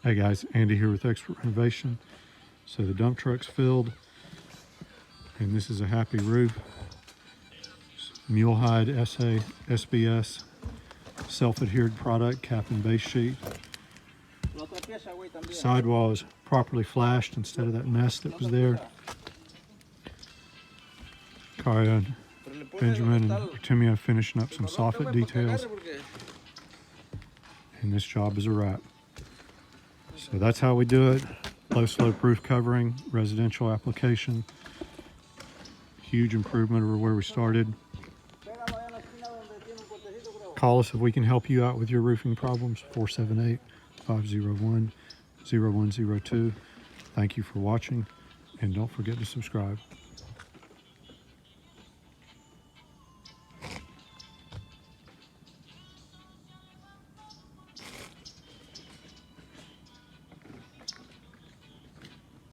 Hey guys, Andy here with Expert Renovation. So the dump truck's filled, and this is a happy roof. Mulehide SA SBS self-adhered product, cap and base sheet. Sidewall is properly flashed instead of that mess that was there. Kaya and Benjamin and Artemio finishing up some soffit details, and this job is a wrap. So that's how we do it. Low slope roof covering, residential application. Huge improvement over where we started. Call us if we can help you out with your roofing problems. 478-501-0102. Thank you for watching, and don't forget to subscribe.